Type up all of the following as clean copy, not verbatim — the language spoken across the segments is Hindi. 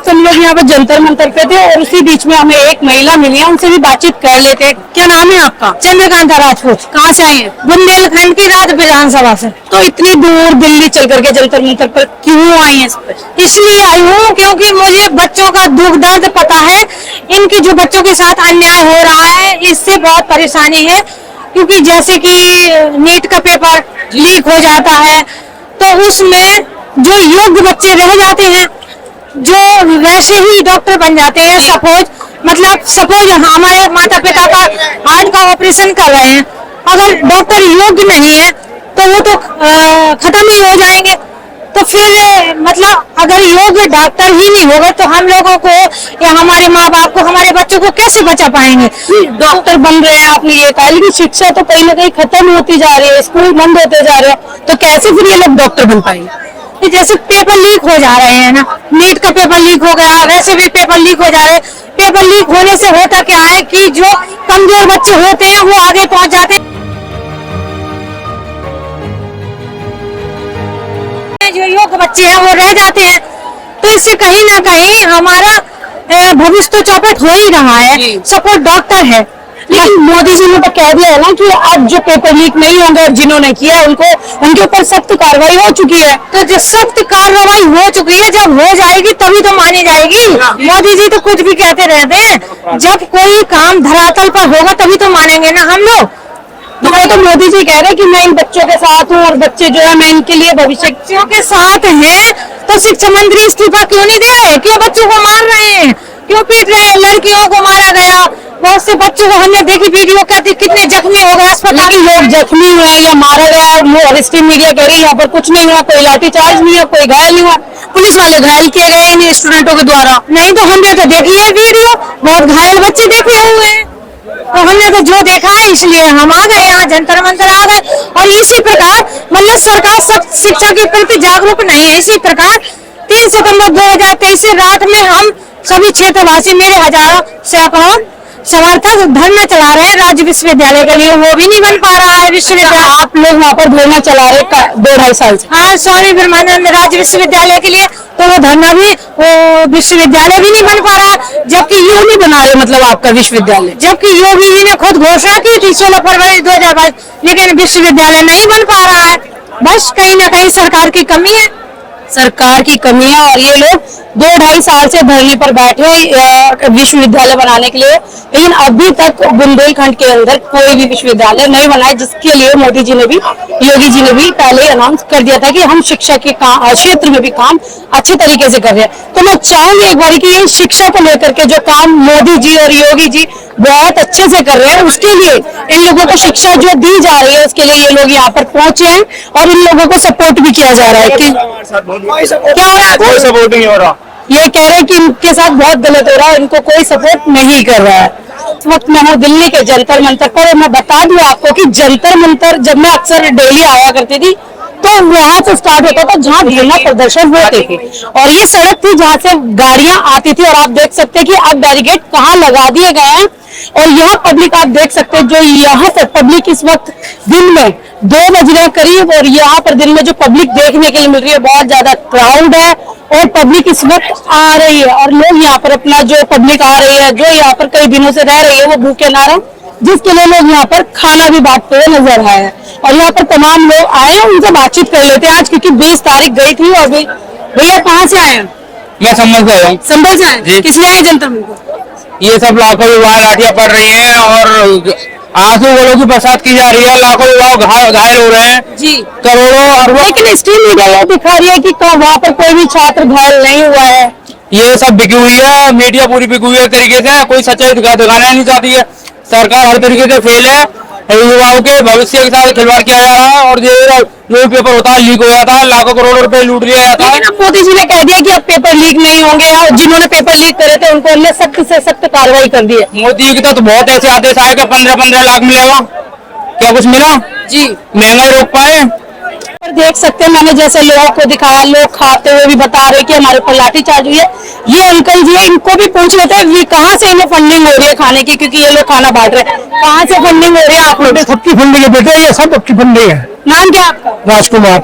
हम लोग यहाँ पर जंतर मंतर पे थे और उसी बीच में हमें एक महिला मिली है, उनसे भी बातचीत कर लेते हैं। क्या नाम है आपका? चंद्रकांता राजपूत। कहाँ से आई है? बुंदेलखंड की राज विधानसभा से। तो इतनी दूर दिल्ली चल करके जंतर मंतर पर क्यों आई है? इसलिए आई हूँ क्योंकि मुझे बच्चों का दुख दर्द पता है। इनके जो बच्चों के साथ अन्याय हो रहा है, इससे बहुत परेशानी है। क्योंकि जैसे कि नीट का पेपर लीक हो जाता है तो उसमें जो योग्य बच्चे रह जाते हैं, जो वैसे ही डॉक्टर बन जाते हैं। सपोज हमारे माता पिता का हार्ट का ऑपरेशन कर रहे हैं, अगर डॉक्टर योग्य नहीं है तो वो तो खत्म ही हो जाएंगे। तो फिर अगर योग्य डॉक्टर ही नहीं होगा तो हम लोगों को या हमारे माँ बाप को, हमारे बच्चों को कैसे बचा पाएंगे? डॉक्टर बन रहे हैं आपने ये कहा, लेकिन शिक्षा तो कहीं ना कहीं खत्म होती जा रही है, स्कूल बंद होते जा रहे हैं, तो कैसे फिर ये लोग डॉक्टर बन पाएंगे? जैसे पेपर लीक हो जा रहे हैं ना, नीट का पेपर लीक हो गया, वैसे भी पेपर लीक हो जा रहे हैं। पेपर लीक होने से होता क्या है कि जो कमजोर बच्चे होते हैं वो आगे पहुंच जाते हैं, जो योग्य बच्चे हैं वो रह जाते हैं। तो इससे कहीं ना कहीं हमारा भविष्य तो चौपट हो ही रहा है। सपोर्ट डॉक्टर है, लेकिन मोदी जी ने तो कह दिया है ना कि अब जो पेपर लीक नहीं होंगे और जिन्होंने किया उनको, उनके ऊपर सख्त कार्रवाई हो चुकी है। तो जो सख्त कार्रवाई हो चुकी है, जब हो जाएगी तभी तो मानी जाएगी। मोदी जी तो कुछ भी कहते रहते हैं, जब कोई काम धरातल पर होगा तभी तो मानेंगे ना हम लोग। तो वो तो मोदी जी कह रहे हैं कि मैं इन बच्चों के साथ हूँ और बच्चे जो है मैं इनके लिए भविष्य के साथ हैं, तो शिक्षा मंत्री इस्तीफा क्यों नहीं दे रहे? क्यों बच्चों को मार रहे हैं, क्यों पीट रहे हैं? लड़कियों को मारा गया, बहुत से बच्चों को हमने देखी वीडियो, कितने जख्मी हो गए अस्पताल। लोग जख्मी हुए या मारा गया, स्टीम मीडिया कह रही है यहाँ पर कुछ नहीं हुआ, कोई लाठीचार्ज नहीं हुआ, कोई घायल नहीं हुआ। पुलिस वाले घायल किए गए इन स्टूडेंटों के द्वारा। नहीं तो हमने तो देखी है वीडियो, बहुत घायल बच्चे देखे हुए हैं। तो हमने तो जो देखा है इसलिए हम आ गए यहाँ, जंतर मंतर आ गए। और इसी प्रकार सरकार सब शिक्षा के प्रति जागरूक नहीं है। इसी प्रकार 3 सितंबर 2023 से रात में हम सभी क्षेत्रवासी, मेरे हजारों सैकड़ों समर्थक धरना चला रहे हैं राज्य विश्वविद्यालय के लिए। वो भी नहीं बन पा रहा है विश्वविद्यालय। आप लोग वहाँ पर धरना चला रहे 2-2.5 साल से? हाँ, स्वामी ब्रह्मानंद राज्य विश्वविद्यालय के लिए। तो वो धरना भी, वो विश्वविद्यालय भी नहीं बन पा रहा, जबकि योग नहीं बना रहे, मतलब आपका विश्वविद्यालय। जबकि योगी जी ने खुद घोषणा की थी 16 फरवरी 2022, लेकिन विश्वविद्यालय नहीं बन पा रहा है। बस कहीं ना कहीं सरकार की कमी है। सरकार की कमी है और ये लोग 2-2.5 साल से धरने पर बैठे विश्वविद्यालय बनाने के लिए, लेकिन अभी तक बुंदेलखंड के अंदर कोई भी विश्वविद्यालय नहीं बना है, जिसके लिए मोदी जी ने भी, योगी जी ने भी पहले अनाउंस कर दिया था कि हम शिक्षा के क्षेत्र में भी काम अच्छे तरीके से कर रहे हैं। तो मैं चाहूंगी एक बार कि ये शिक्षा को लेकर के जो काम मोदी जी और योगी जी बहुत अच्छे से कर रहे हैं, उसके लिए इन लोगों को शिक्षा जो दी जा रही है उसके लिए ये लोग यहाँ पर पहुंचे हैं और इन लोगों को सपोर्ट भी किया जा रहा है। कि क्या हो रहा है? कोई सपोर्ट नहीं हो रहा। ये कह रहे हैं कि इनके साथ बहुत गलत हो रहा है, इनको कोई सपोर्ट नहीं कर रहा है। इस वक्त मैं हूँ दिल्ली के जंतर मंतर पर और मैं बता दूं आपको कि जंतर मंतर जब मैं अक्सर डेली आया करती थी तो वहां से स्टार्ट होता था जहाँ धरना प्रदर्शन होते थे, और ये सड़क थी जहाँ से गाड़ियां आती थी। और आप देख सकते हैं कि अब बैरिकेड कहाँ लगा दिए गए हैं और यह पब्लिक आप देख सकते हैं, जो यहाँ से पब्लिक इस वक्त दिन में 2 बज रहे करीब, और यहाँ पर दिन में जो पब्लिक देखने के लिए मिल रही है बहुत ज्यादा क्राउड है और पब्लिक इस वक्त आ रही है। और लोग यहाँ पर अपना, जो पब्लिक आ रही है, जो यहाँ पर कई दिनों से रह रही है, वो भूखे ना रहे, जिसके लिए लोग यहाँ पर खाना भी बांटते हुए नजर आए हैं। और यहाँ पर तमाम लोग आए हैं, उनसे बातचीत कर लेते हैं आज, क्योंकि 20 तारीख गई थी। और भैया कहाँ से आए हैं? मैं संभल से आया हूँ। संभल से आए? किस लिए आए जंतर मंतर? ये सब लाखों युवा लाठियां पड़ रही हैं और आंसू गोलों की बरसात की जा रही है, लाखों युवा घायल हो रहे हैं जी, करोड़ों अरबों। लेकिन स्टील मीडिया दिखा रही है कि वहाँ पर कोई भी छात्र घायल नहीं हुआ है। ये सब बिकी हुई है, मीडिया पूरी बिकी हुई है तरीके से, कोई सच्चाई दिखाना नहीं चाहती है। सरकार हर तरीके से फेल है, युवाओं के भविष्य के साथ खिलवाड़ किया जा रहा है और जो पेपर होता है लीक हो जाता है, लाखों करोड़ों रुपए लूट लिया जाता है। मोदी जी ने कह दिया कि अब पेपर लीक नहीं होंगे और जिन्होंने पेपर लीक करे थे उनको हमने सख्त से सख्त कार्रवाई कर दी है। मोदी की तो बहुत ऐसे आदेश आए कि 15-15 लाख मिलेगा, क्या कुछ मिला? जी, महंगाई रोक पाए? देख सकते हैं, मैंने जैसे लोगों को दिखाया, लोग खाते हुए भी बता रहे कि हमारे ऊपर लाठीचार्ज हुई है। ये अंकल जी है, इनको भी पूछ लेते हैं कहाँ से इन्हें फंडिंग हो रही है खाने की, क्योंकि ये लोग खाना बांट रहे हैं। कहाँ से फंडिंग हो रही है आप लोग? सबकी फंडिंग है बेटे, ये सब आपकी फंडिंग है। नाम क्या आपका? राजकुमार।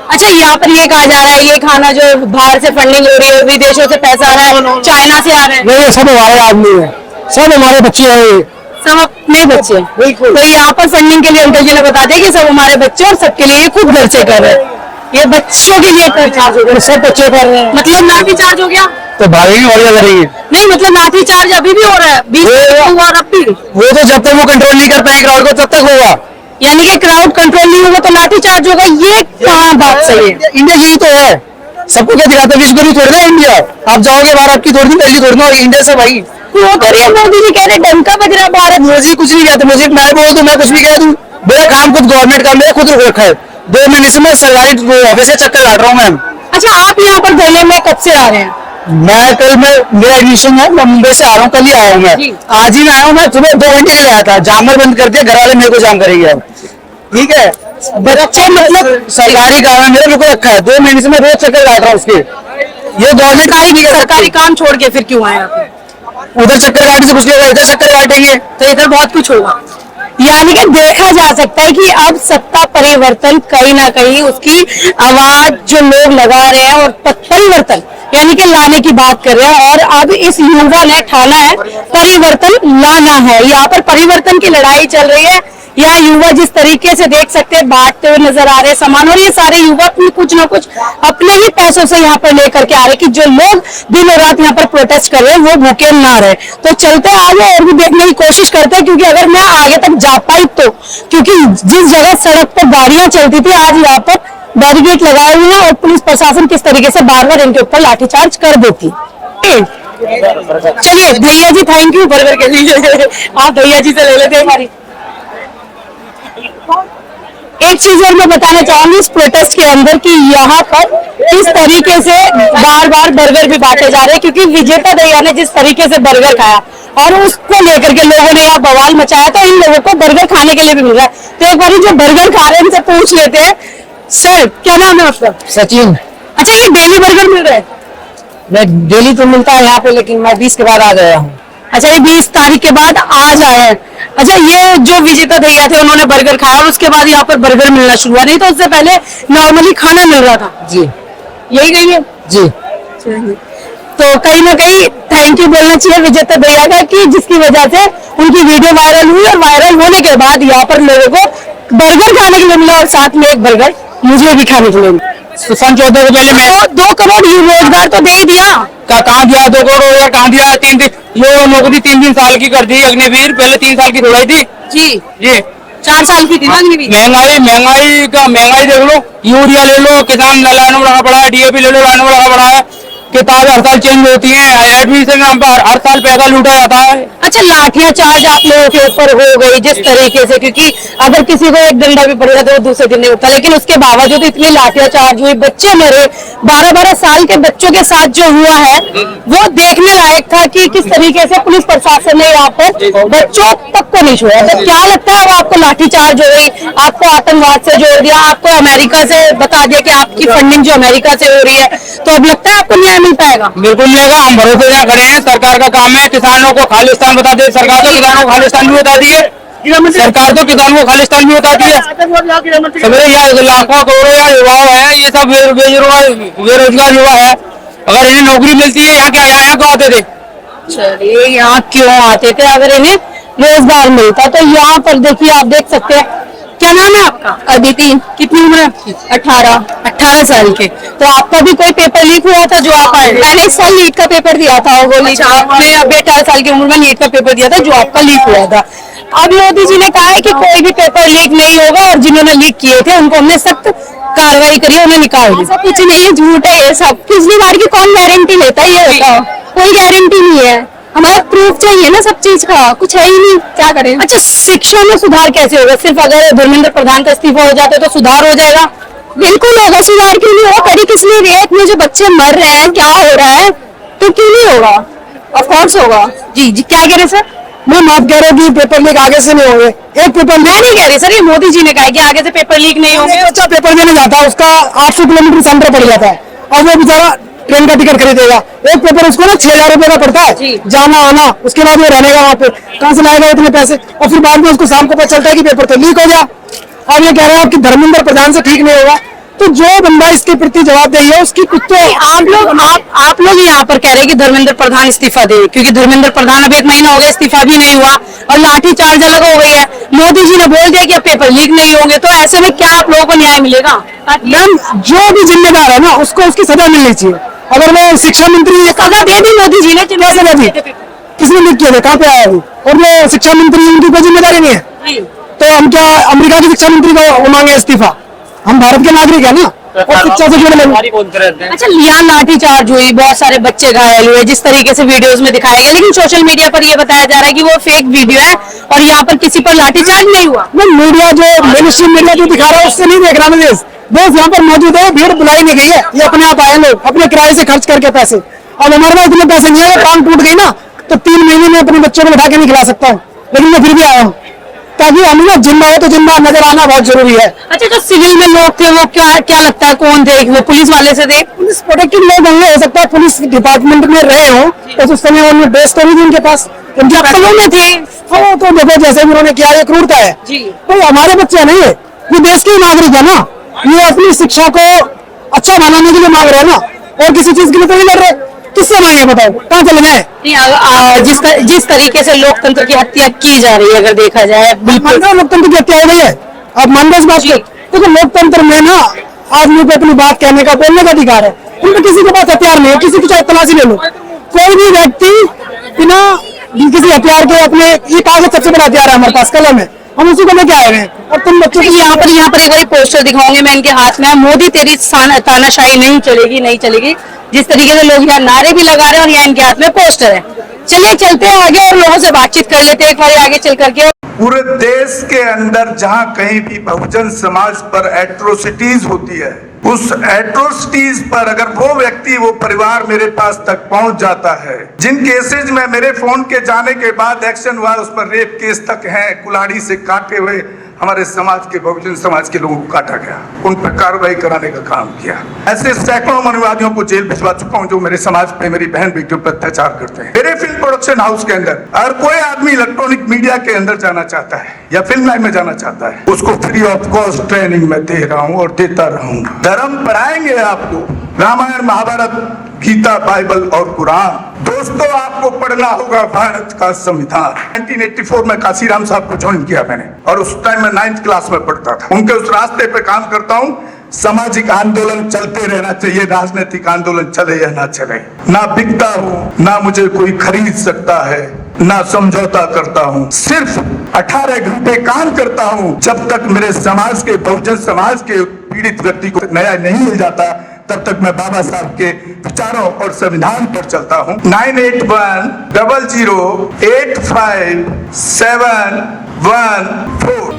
अच्छा, यहाँ पर ये कहा जा रहा है ये खाना जो बाहर से फंडिंग हो रही है, विदेशों से पैसा आ रहा है, चाइना से आ रहा है, नहीं, ये सब हमारे आदमी है, सब हमारे बच्चे हैं ये। सब अपने बच्चे हैं। बिल्कुल। तो यहाँ पर फंडिंग के लिए अंकल जी ने बता दिया कि सब हमारे बच्चे और सबके लिए ये खुद घर से कर रहे हैं, ये बच्चों के लिए कर चार्ज हो गया, सब बच्चे कर रहे हैं, मतलब लाठी चार्ज हो गया। तो भागेंगे और क्या करेंगे? नहीं मतलब लाठी चार्ज अभी भी हो रहा है, 20 हुआ अब भी, वो तो जब तक वो कंट्रोल नहीं कर पाएंगे क्राउड को तब तक होगा। यानी कि क्राउड कंट्रोल नहीं होगा तो लाठी चार्ज होगा, ये कहाँ बात सही है? इंडिया यही तो है, सबको क्या दिखाता है, विश्व गुरु थोड़ी ना इंडिया। आप जाओगे बाहर, आपकी थोड़ी पहली थोड़ी ना इंडिया से भाई। वो तो रही है, मोदी जी कह रहे डंका बज रहा है भारत। मोदी कुछ नहीं कहते, मुझे मैं बोल दूं, मैं कुछ भी कह दूं, मेरा काम खुद गवर्नमेंट का, मेरा खुद रखा है। 2 महीने से मैं सरकारी ऑफिस से चक्कर काट रहा हूँ मैम। अच्छा, आप यहाँ पर धरने में कब से आ रहे हैं? मैं कल मेरा एडमिशन है, मैं मुंबई से आ रहा हूँ, कल ही आया हूँ मैं, आज ही मैं आया हूँ। मैं सुबह 2 घंटे के लिए आया था, जामर बंद कर दिया, घर वाले मेरे को जाम करेंगे अब। ठीक है, बच्चे मतलब सरकारी काम है मेरा, मेरे को रखा है। 2 महीने से मैं रोज चक्कर काट रहा हूँ उसके। ये गवर्नमेंट का ही नहीं करती। सरकारी काम छोड़ के फिर क्यों आए आप? उधर चक्कर काटने से कुछ नहीं होगा, इधर चक्कर काटेंगे तो इधर बहुत कुछ होगा। यानी कि देखा जा सकता है कि अब सत्ता परिवर्तन कहीं ना कहीं उसकी आवाज जो लोग लगा रहे हैं और परिवर्तन यानी कि लाने की बात कर रहे हैं, और अब इस युवा ने ठाना है परिवर्तन लाना है। यहाँ पर परिवर्तन की लड़ाई चल रही है। यहाँ युवा जिस तरीके से देख सकते हैं बांटते हुए नजर आ रहे हैं सामान, और ये सारे युवा अपनी कुछ ना कुछ अपने ही पैसों से यहाँ पर लेकर के आ रहे हैं कि जो लोग दिन और रात यहाँ पर प्रोटेस्ट कर रहे हैं वो भूखे ना रहे। तो चलते आगे और भी देखने की कोशिश करते हैं, क्योंकि अगर मैं आगे तक जा पाई तो, क्योंकि जिस जगह सड़क पर गाड़ियां चलती थी आज यहाँ पर बैरिकेड लगाए हुए हैं और पुलिस प्रशासन किस तरीके से बार बार इनके ऊपर लाठीचार्ज कर देती। चलिए भैया जी, थैंक यू बर्गर के लिए। आप भैया जी से ले लेते हैं हमारी। एक चीज और मैं बताना चाहूंगी इस प्रोटेस्ट के अंदर कि यहाँ पर किस तरीके से बार बार बर्गर भी बांटे जा रहे हैं, क्योंकि विजेता दहिया ने जिस तरीके से बर्गर खाया और उसको लेकर के लोगों ने यहाँ बवाल मचाया, तो इन लोगों को बर्गर खाने के लिए भी मिल रहा है। तो एक बार जो बर्गर खा रहे हैं इनसे पूछ लेते हैं। सर, क्या नाम है आपका? सचिन। अच्छा, ये डेली बर्गर मिल रहा है? मैं डेली तो मिलता है यहाँ पे, लेकिन मैं 20 के बाद आ गया हूँ। अच्छा, ये 20 तारीख के बाद आज आए हैं। अच्छा, ये जो विजेता दहिया थे उन्होंने बर्गर खाया और उसके बाद यहाँ पर बर्गर मिलना शुरू हुआ, नहीं तो उससे पहले नॉर्मली खाना मिल रहा था। जी, यही कही है जी। तो कहीं ना कहीं थैंक यू बोलना चाहिए विजेता दहिया का, कि जिसकी वजह से उनकी वीडियो वायरल हुई और वायरल होने के बाद यहाँ पर लोगों को बर्गर खाने के लिए मिला और साथ में एक बर्गर मुझे भी खाने के लिए मिला। सन 14 को पहले मैं 2 करोड़ रोजगार तो दे ही दिया। कहाँ दिया? 2 करोड़ रोजगार कहाँ दिया? 3 ये नौकरी 3 साल की कर दी अग्निवीर, पहले 3 साल की थोड़ी थी जी जी, 4 साल की थी ना अग्निवीर। महंगाई देख लो, यूरिया ले लो, किसान लाइनों में लगा पड़ा है, DAP ले लो, लाइनों में लगा पड़ा है, किताबें हर साल चेंज होती हैं, एडमिशन के नाम पर हर साल पैसा लूटा जाता है। अच्छा, लाठियां चार्ज आप लोगों के ऊपर हो गई जिस तरीके से, क्योंकि अगर किसी को एक डंडा भी पड़ेगा तो वो दूसरे दिन नहीं होता, लेकिन उसके बावजूद इतनी लाठियां चार्ज हुई, बच्चे मरे, 12-12 साल के बच्चों के साथ जो हुआ है वो देखने लायक था कि किस तरीके से पुलिस प्रशासन ने यहाँ पर बच्चों तक को नहीं छोड़ा। तो क्या लगता है, वो आपको लाठीचार्ज हो गई, आपको आतंकवाद से जोड़ दिया, आपको अमेरिका से बता दिया कि आपकी फंडिंग जो अमेरिका से हो रही है, तो अब लगता है आपको न्याय मिल पाएगा? बिल्कुल मिलेगा, हम भरोसे यहाँ खड़े हैं। सरकार का काम है किसानों को खालिस्तान बता दे, सरकार तो किसानों को खालिस्तान भी बता दी है, सरकार तो किसानों को खालिस्तान भी बताती है। सवेरे यहाँ लाखों करोड़ों यहाँ युवा है, ये सब बेरोजगार युवा है, अगर इन्हें नौकरी मिलती है यहाँ क्या, यहाँ क्यों आते थे? चलिए, यहाँ क्यों आते थे? अगर इन्हें रोजगार मिलता तो यहाँ पर देखिए, आप देख सकते हैं। क्या नाम है आपका? अदिति। कितनी उम्र है आपकी? 18 साल के। तो आपका भी कोई पेपर लीक हुआ था जो आप आए? मैंने इस साल नीट का पेपर दिया था, वो लीक। आपने अभी 18 साल की उम्र में नीट का पेपर दिया था जो आपका लीक हुआ था। अब मोदी जी ने कहा है कि कोई भी पेपर लीक नहीं होगा और जिन्होंने लीक किए थे उनको हमने सख्त कार्रवाई करी, उन्हें निकाल दिया। ऐसा कुछ नहीं है, झूठ है ये सब। पिछली बार की कौन गारंटी लेता है, ये बताओ? कोई गारंटी नहीं है, हमारा प्रूफ चाहिए ना सब चीज का, कुछ है ही नहीं, क्या करें? अच्छा, शिक्षा में सुधार कैसे होगा? सिर्फ अगर धर्मेंद्र प्रधान का इस्तीफा हो जाता तो सुधार हो जाएगा? बिल्कुल होगा, सुधार क्यों नहीं होगा? कड़ी किसने रही है? इतने जो बच्चे मर रहे हैं, क्या हो रहा है, तो क्यों नहीं होगा? ऑफकोर्स होगा। जी जी, क्या कह रहे सर? मैम, आप कह रहे हैं कि पेपर लीक आगे से नहीं होंगे। एक पेपर मैं नहीं कह रही सर, ये मोदी जी ने कहा कि आगे से पेपर लीक नहीं होंगे। बच्चा पेपर देने जाता है, उसका 800 किलोमीटर सेंटर पड़ जाता है और वो बेचारा ट्रेन का टिकट खरीदेगा। एक पेपर उसको ना 6000 रुपए का पड़ता है जाना आना, उसके बाद वो रहने का वहाँ पे, कहाँ से लाएगा इतने पैसे? और फिर बाद में उसको शाम को पता चलता है कि पेपर तो लीक हो गया। और ये कह रहे हैं कि धर्मेंद्र प्रधान से ठीक नहीं होगा। तो जो बंदा इसके प्रति जवाबदेही है उसकी कुछ तो आप लोग यहाँ पर कह रहे हैं कि धर्मेंद्र प्रधान इस्तीफा दे, क्योंकि धर्मेंद्र प्रधान अभी 1 महीना हो गया इस्तीफा भी नहीं हुआ और लाठी चार्ज अलग हो गई है। मोदी जी ने बोल दिया कि अब पेपर लीक नहीं होंगे, तो ऐसे में क्या आप लोगों को न्याय मिलेगा? मैम जो भी जिम्मेदार है ना उसको उसकी सजा मिलनी चाहिए। अगर वो शिक्षा मंत्री सजा दे दी मोदी जी ने, क्या सजा दी? किसने लीक किया था, कहाँ पे आया वो? और वो शिक्षा मंत्री, उनकी कोई जिम्मेदारी नहीं है। तो हम क्या अमेरिका के शिक्षा मंत्री को मांगे इस्तीफा? हम भारत के नागरिक है ना, और शिक्षा से जुड़े लोग। अच्छा, यहाँ लाठी चार्ज हुई, बहुत सारे बच्चे घायल हुए, जिस तरीके से वीडियोस में दिखाया गया, लेकिन सोशल मीडिया पर ये बताया जा रहा है कि वो फेक वीडियो है और यहाँ पर किसी पर लाठी चार्ज नहीं हुआ। मीडिया जो मेन स्ट्रीम मीडिया जो दिखा रहा है उससे नहीं देख रहा मैं देश यहाँ पर मौजूद है। भीड़ बुलाई नहीं गई है, ये अपने आप आए लोग अपने किराए से खर्च करके पैसे। अब हमारे पास इतने पैसे नहीं है, टांग टूट गई ना तो 3 महीने में अपने बच्चों को बैठा के नहीं खिला सकता हूँ, लेकिन मैं फिर भी आया हूँ ताकि हम ना जिंदा हो तो जिंदा नजर आना बहुत जरूरी है। अच्छा, जो सिविल में लोग थे वो क्या लगता है कौन थे? वो पुलिस वाले से थे? पुलिस प्रोटेक्टेड लोग होंगे, हो सकता है पुलिस डिपार्टमेंट में रहे हो तो उस समय उन्होंने ड्रेस तो नहीं थी उनके पास, उनके नक्सलों में थे। वो तो देखो जैसे भी उन्होंने किया, ये क्रूरता है जी। तो हमारे बच्चे नहीं है, ये देश के नागरिक है ना, ये अपनी शिक्षा को अच्छा बनाने के लिए मांग रहे हैं ना, और किसी चीज के लिए तो नहीं लड़ रहे। किससे मांगे बताओ, कहाँ चले जाए? जिस तरीके से लोकतंत्र की हत्या की जा रही है, अगर देखा जाए, बिल्कुल लोकतंत्र की हत्या हो गई है। आप मान रहे इस बात को? देखो लोकतंत्र में ना आदमी को अपनी बात कहने का, बोलने का अधिकार है, उनमें किसी के पास हथियार नहीं है। किसी की चाहे तलाशी ले लो, कोई भी व्यक्ति बिना किसी हथियार के अपने, ये कागज सबसे बड़ा हथियार है हमारे पास, कलम है, हम उसी को लेके आए हुए हैं। और तुम बच्चों को यहाँ पर एक बार पोस्टर दिखाओगे, मैं इनके हाथ में, मोदी तेरी तानाशाही नहीं चलेगी, नहीं चलेगी। जिस तरीके से लोग यहाँ नारे भी लगा रहे हैं और यहाँ इनके हाथ में पोस्टर है। चलिए चलते हैं आगे और लोगों से बातचीत कर लेते हैं एक बार आगे चल करके। पूरे देश के अंदर जहां कहीं भी बहुजन समाज पर एट्रोसिटीज होती है, उस एट्रोसिटीज पर अगर वो व्यक्ति, वो परिवार मेरे पास तक पहुंच जाता है, जिन केसेज में मेरे फोन के जाने के बाद एक्शन हुआ, उस पर रेप केस तक है, कुल्हाड़ी से काटे हुए हमारे समाज के, बहुजन समाज के लोगों को काटा गया, उन पर कार्रवाई कराने का काम किया। ऐसे सैकड़ों मनुवादियों को जेल भिजवा चुका हूं जो मेरे समाज पे, मेरी बहन बेटियों पर अत्याचार करते हैं। मेरे फिल्म प्रोडक्शन हाउस के अंदर अगर कोई आदमी इलेक्ट्रॉनिक मीडिया के अंदर जाना चाहता है या फिल्म लाइन में जाना चाहता है, उसको फ्री ऑफ कॉस्ट ट्रेनिंग में दे रहा हूँ और देता रहूंगा। धर्म पढ़ाएंगे आपको, रामायण, महाभारत, गीता, बाइबल और कुरान। दोस्तों, आपको पढ़ना होगा भारत का संविधान। 1984 में काशीराम साहब को ज्वाइन किया मैंने, और उस टाइम में 9th क्लास में पढ़ता था। उनके उस रास्ते पे काम करता हूँ। सामाजिक आंदोलन चलते रहना चाहिए, राजनीतिक आंदोलन चले या ना चले। ना बिकता हूँ, ना मुझे कोई खरीद सकता है, ना समझौता करता हूँ। सिर्फ 18 घंटे काम करता हूँ। जब तक मेरे समाज के, बहुजन समाज के पीड़ित व्यक्ति को न्याय नहीं मिल जाता, तब तक मैं बाबा साहब के विचारों और संविधान पर चलता हूँ। 9810085714।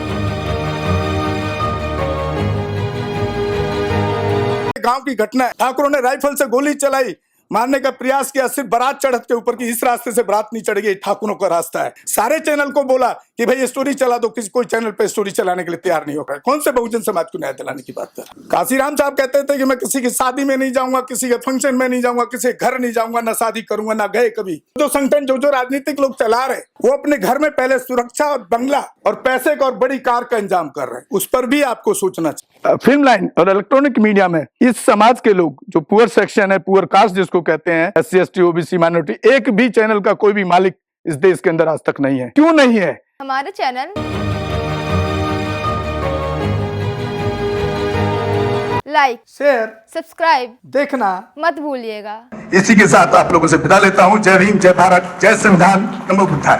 गांव की घटना है, ठाकुरों ने राइफल से गोली चलाई, मारने का प्रयास किया, सिर्फ बारात चढ़त के ऊपर की, इस रास्ते से बारात नहीं चढ़ेगी, ठाकुरों का रास्ता है। सारे चैनल को बोला कि भाई स्टोरी चला दो, किसी कोई चैनल पे स्टोरी चलाने के लिए तैयार नहीं होगा। कौन से बहुजन समाज को न्याय दिलाने की बात कर? काशीराम साहब कहते थे कि मैं किसी की शादी में नहीं जाऊंगा, किसी के फंक्शन में नहीं जाऊंगा, किसी घर नहीं जाऊंगा, ना शादी करूंगा, ना गए कभी। जो संगठन, जो राजनीतिक लोग चला रहे, वो अपने घर में पहले सुरक्षा और बंगला और पैसे का और बड़ी कार का इंतजाम कर रहे हैं। उस पर भी आपको सोचना चाहिए। फिल्म लाइन और इलेक्ट्रॉनिक मीडिया में इस समाज के लोग, जो पुअर सेक्शन है, पुअर कास्ट जिसको कहते हैं, SC ST OBC माइनॉरिटी, एक भी चैनल का कोई भी मालिक इस देश के अंदर आज तक नहीं है। क्यों नहीं है? हमारा चैनल लाइक, शेयर, सब्सक्राइब देखना मत भूलिएगा। इसी के साथ आप लोगों से विदा लेता हूँ। जय भीम, जय भारत, जय संविधान, नमो बुद्धाय।